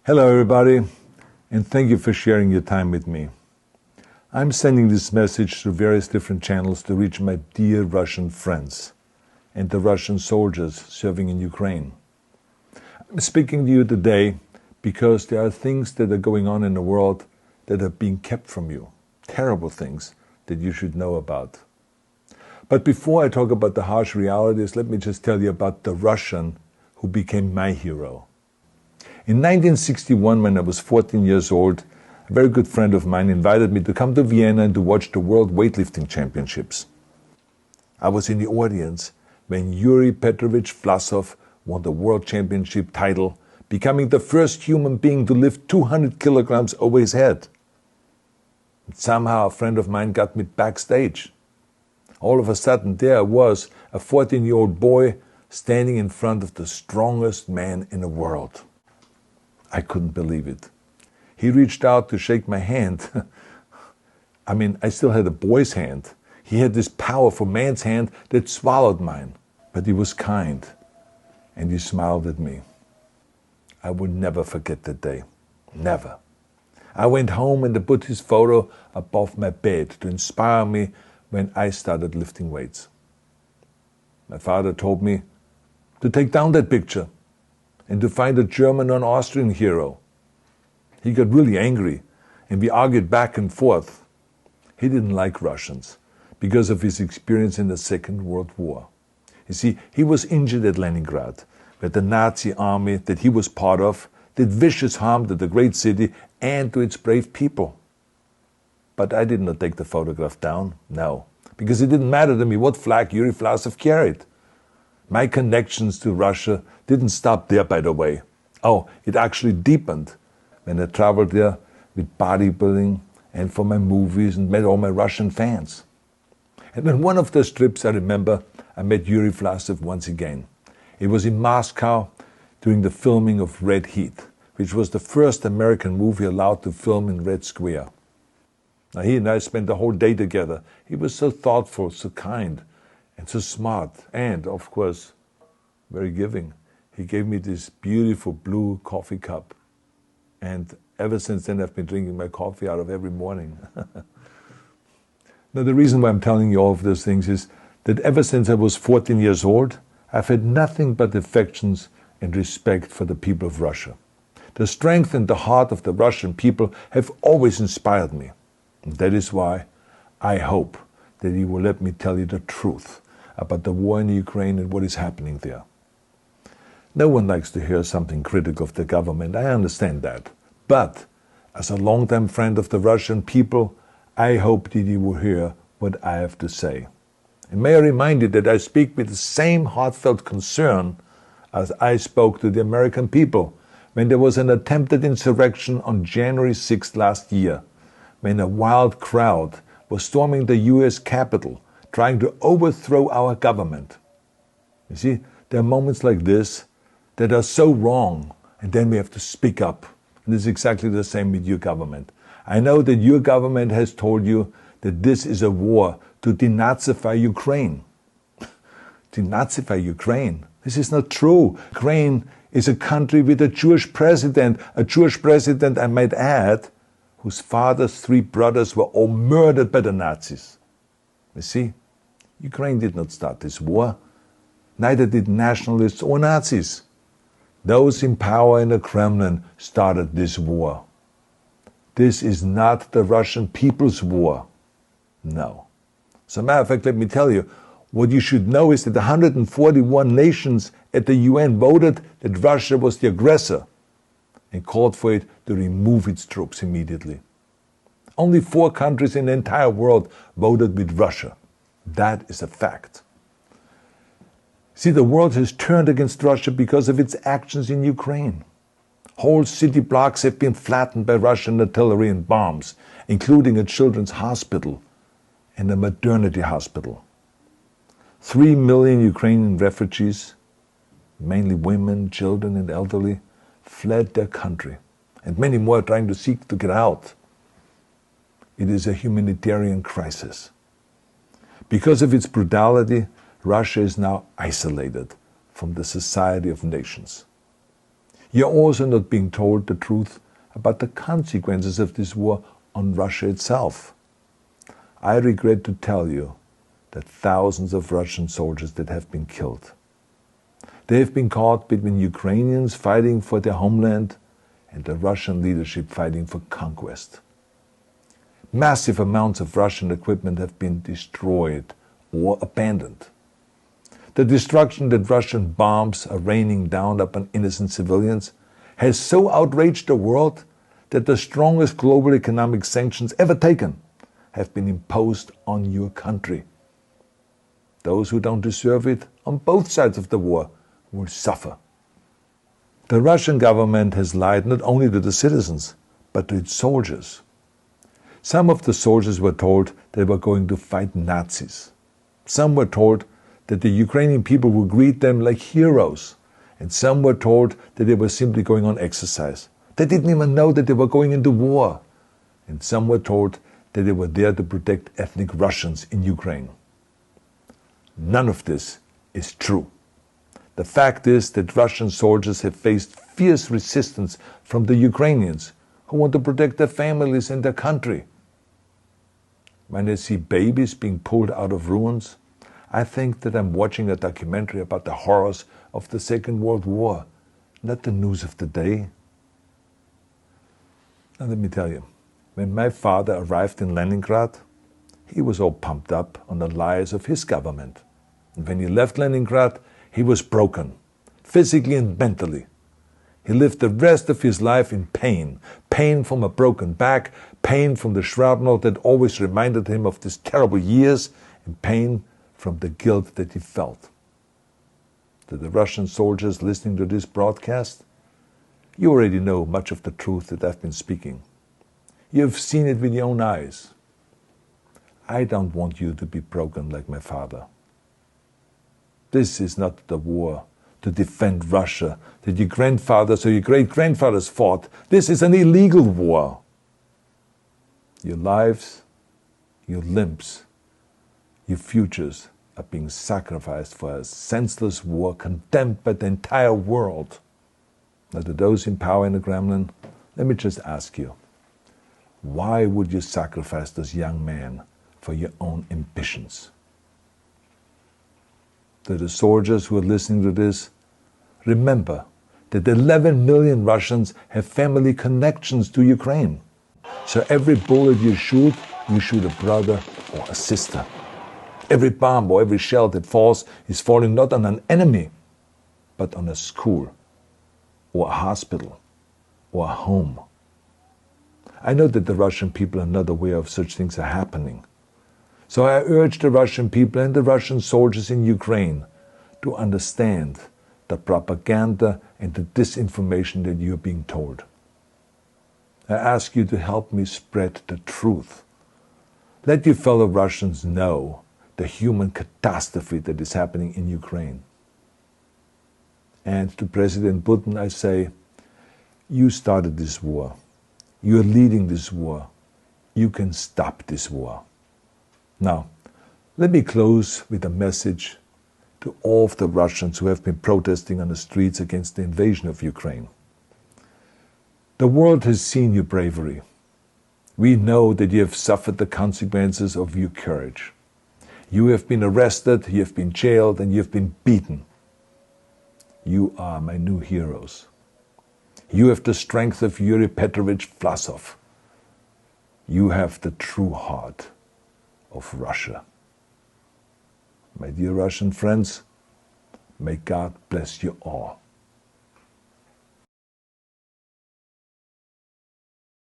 Hello everybody, and thank you for sharing your time with me. I'm sending this message through various different channels to reach my dear Russian friends and the Russian soldiers serving in Ukraine. I'm speaking to you today because there are things that are going on in the world that are being kept from you, terrible things that you should know about. But before I talk about the harsh realities, let me just tell you about the Russian who became my hero. In 1961, when I was 14 years old, a very good friend of mine invited me to come to Vienna and to watch the World Weightlifting Championships. I was in the audience when Yuri Petrovich Vlasov won the World Championship title, becoming the first human being to lift 200 kilograms over his head. And somehow a friend of mine got me backstage. All of a sudden there I was, a 14-year-old boy, standing in front of the strongest man in the world. I couldn't believe it. He reached out to shake my hand. I still had a boy's hand. He had this powerful man's hand that swallowed mine. But he was kind, and he smiled at me. I will never forget that day. Never. I went home and I put his photo above my bed to inspire me when I started lifting weights. My father told me to take down that picture and to find a German or an Austrian hero. He got really angry, and we argued back and forth. He didn't like Russians because of his experience in the Second World War. You see, he was injured at Leningrad, where the Nazi army that he was part of did vicious harm to the great city and to its brave people. But I did not take the photograph down, no, because it didn't matter to me what flag Yuri Vlasov carried. My connections to Russia didn't stop there, by the way. Oh, it actually deepened when I traveled there with bodybuilding and for my movies and met all my Russian fans. And on one of those trips, I remember, I met Yuri Vlasov once again. It was in Moscow during the filming of Red Heat, which was the first American movie allowed to film in Red Square. Now, he and I spent the whole day together. He was so thoughtful, so kind, and so smart, and, of course, very giving. He gave me this beautiful blue coffee cup. And ever since then, I've been drinking my coffee out of every morning. Now, the reason why I'm telling you all of those things is that ever since I was 14 years old, I've had nothing but affections and respect for the people of Russia. The strength and the heart of the Russian people have always inspired me. And that is why I hope that you will let me tell you the truth about the war in Ukraine and what is happening there. No one likes to hear something critical of the government, I understand that. But as a longtime friend of the Russian people, I hope that you will hear what I have to say. And may I remind you that I speak with the same heartfelt concern as I spoke to the American people when there was an attempted insurrection on January 6th last year, when a wild crowd was storming the US Capitol, trying to overthrow our government. You see, there are moments like this that are so wrong, and then we have to speak up. And it's exactly the same with your government. I know that your government has told you that this is a war to denazify Ukraine. Denazify Ukraine? This is not true. Ukraine is a country with a Jewish president, I might add, whose father's 3 brothers were all murdered by the Nazis. You see, Ukraine did not start this war. Neither did nationalists or Nazis. Those in power in the Kremlin started this war. This is not the Russian people's war. No. As a matter of fact, let me tell you, what you should know is that 141 nations at the UN voted that Russia was the aggressor and called for it to remove its troops immediately. Only 4 countries in the entire world voted with Russia. That is a fact. See, the world has turned against Russia because of its actions in Ukraine. Whole city blocks have been flattened by Russian artillery and bombs, including a children's hospital and a maternity hospital. 3 million Ukrainian refugees, mainly women, children, and elderly, fled their country, and many more are trying to seek to get out. It is a humanitarian crisis. Because of its brutality, Russia is now isolated from the society of nations. You're also not being told the truth about the consequences of this war on Russia itself. I regret to tell you that thousands of Russian soldiers that have been killed. They have been caught between Ukrainians fighting for their homeland and the Russian leadership fighting for conquest. Massive amounts of Russian equipment have been destroyed or abandoned. The destruction that Russian bombs are raining down upon innocent civilians has so outraged the world that the strongest global economic sanctions ever taken have been imposed on your country. Those who don't deserve it on both sides of the war will suffer. The Russian government has lied not only to the citizens, but to its soldiers. Some of the soldiers were told they were going to fight Nazis. Some were told that the Ukrainian people would greet them like heroes. And some were told that they were simply going on exercise. They didn't even know that they were going into war. And some were told that they were there to protect ethnic Russians in Ukraine. None of this is true. The fact is that Russian soldiers have faced fierce resistance from the Ukrainians who want to protect their families and their country. When I see babies being pulled out of ruins, I think that I'm watching a documentary about the horrors of the Second World War, not the news of the day. Now let me tell you, when my father arrived in Leningrad, he was all pumped up on the lies of his government. And when he left Leningrad, he was broken, physically and mentally. He lived the rest of his life in pain. Pain from a broken back, pain from the shrapnel that always reminded him of these terrible years, and pain from the guilt that he felt. To the Russian soldiers listening to this broadcast, you already know much of the truth that I've been speaking. You have seen it with your own eyes. I don't want you to be broken like my father. This is not the war to defend Russia that your grandfathers or your great-grandfathers fought. This is an illegal war. Your lives, your limbs, your futures are being sacrificed for a senseless war condemned by the entire world. Now, to those in power in the Kremlin, let me just ask you, why would you sacrifice those young men for your own ambitions? To the soldiers who are listening to this, remember that 11 million Russians have family connections to Ukraine. So every bullet you shoot a brother or a sister. Every bomb or every shell that falls is falling not on an enemy, but on a school, or a hospital, or a home. I know that the Russian people are not aware of such things are happening. So I urge the Russian people and the Russian soldiers in Ukraine to understand the propaganda and the disinformation that you are being told. I ask you to help me spread the truth. Let your fellow Russians know the human catastrophe that is happening in Ukraine. And to President Putin I say, you started this war. You are leading this war. You can stop this war. Now, let me close with a message to all of the Russians who have been protesting on the streets against the invasion of Ukraine. The world has seen your bravery. We know that you have suffered the consequences of your courage. You have been arrested, you have been jailed, and you have been beaten. You are my new heroes. You have the strength of Yuri Petrovich Vlasov. You have the true heart of Russia. My dear Russian friends, may God bless you all.